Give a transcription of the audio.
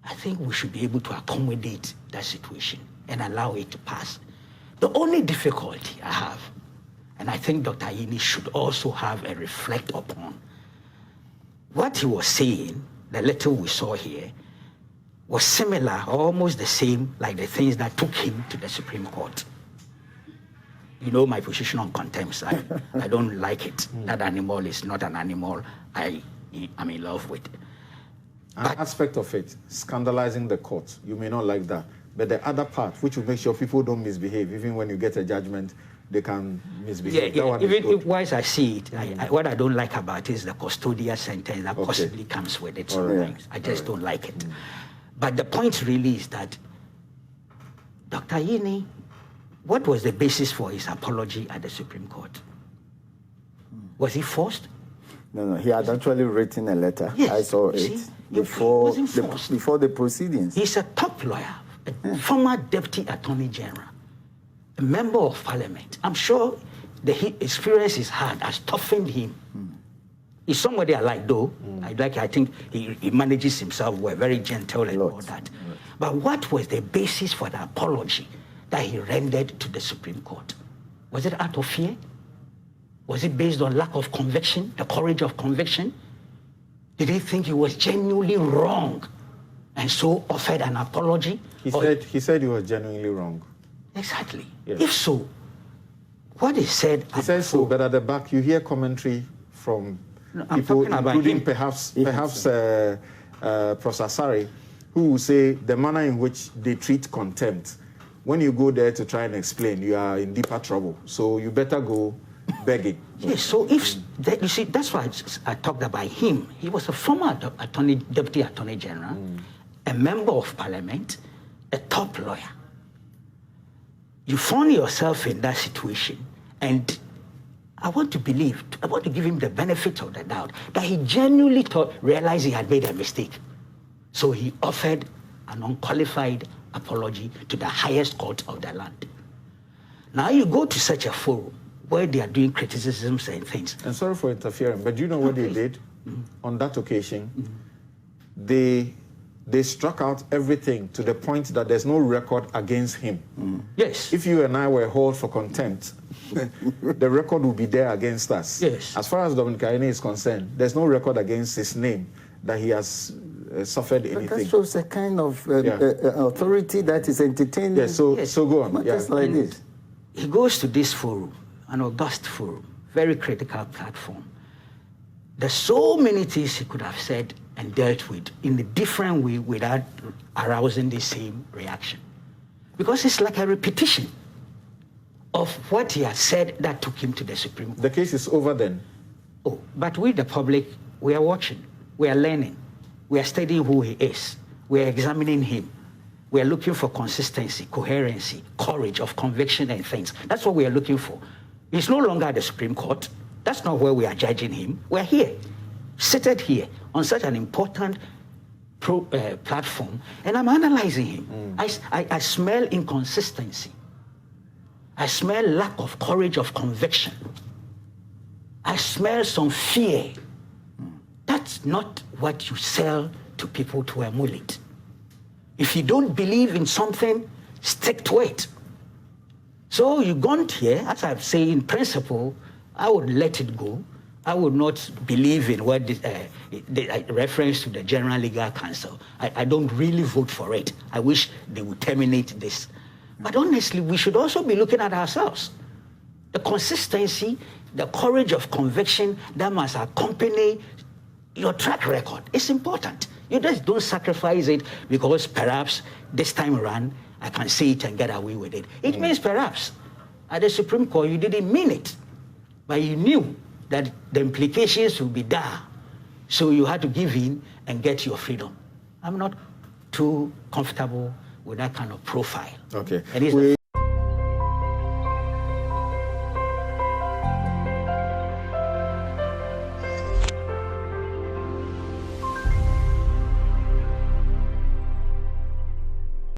I think we should be able to accommodate that situation and allow it to pass. The only difficulty I have, and I think Dr. Ayine should also have a reflect upon, what he was saying, the little we saw here, was similar, almost the same, like the things that took him to the Supreme Court. You know my position on contempt. I don't like it. That animal is not an animal I'm in love with. An aspect of it, scandalizing the court, you may not like that. But the other part, which will make sure people don't misbehave, even when you get a judgment, they can misbehave. Even once I see it, what I don't like about it is the custodial sentence that possibly comes with it. I just don't like it. But the point really is that Dr. Ayine, what was the basis for his apology at the Supreme Court? Was he forced? No, he had actually written a letter. Yes, I saw it before the proceedings. He's a top lawyer, a former deputy attorney general, a member of parliament. I'm sure the experience he's had has toughened him. He's somebody I like, though. I think he manages himself well, very gentle and all that. But what was the basis for the apology that he rendered to the Supreme Court? Was it out of fear? Was it based on lack of conviction, the courage of conviction? Did he think he was genuinely wrong and so offered an apology? He said he was genuinely wrong. Exactly. Yes. If so, what he said... He says so, but at the back you hear commentary from people, including perhaps Professor Sari, who will say the manner in which they treat contempt. When you go there to try and explain, you are in deeper trouble. So you better go begging. Yes, so you see, that's why I talked about him. He was a former deputy attorney general, a member of parliament, a top lawyer. You found yourself in that situation, and I want to give him the benefit of the doubt that he genuinely realized he had made a mistake. So he offered an unqualified apology to the highest court of the land. Now you go to such a forum where they are doing criticisms and things. And sorry for interfering, but do you know what they did on that occasion? They struck out everything to the point that there's no record against him. Yes. If you and I were hauled for contempt, the record would be there against us. Yes. As far as Dominic Ayine is concerned, there's no record against his name that he has suffered anything. But that shows a kind of authority that is entertaining. Yes, so go on. Just like this. He goes to this forum, an august forum, very critical platform. There's so many things he could have said and dealt with in a different way without arousing the same reaction. Because it's like a repetition of what he has said that took him to the Supreme Court. The case is over then? Oh, but we, the public, we are watching, we are learning, we are studying who he is, we are examining him, we are looking for consistency, coherency, courage of conviction and things. That's what we are looking for. He's no longer at the Supreme Court. That's not where we are judging him. We're here, seated here on such an important platform, and I'm analyzing him. I smell inconsistency. I smell lack of courage of conviction. I smell some fear. That's not what you sell to people to emulate. If you don't believe in something, stick to it. So you've gone here, as I've said, in principle, I would let it go. I would not believe in what the reference to the General Legal Council. I don't really vote for it. I wish they would terminate this. But honestly, we should also be looking at ourselves. The consistency, the courage of conviction that must accompany your track record is important. You just don't sacrifice it because perhaps this time around I can say it and get away with it. It means perhaps at the Supreme Court you didn't mean it, but you knew that the implications would be there. So you had to give in and get your freedom. I'm not too comfortable with that kind of profile. Okay.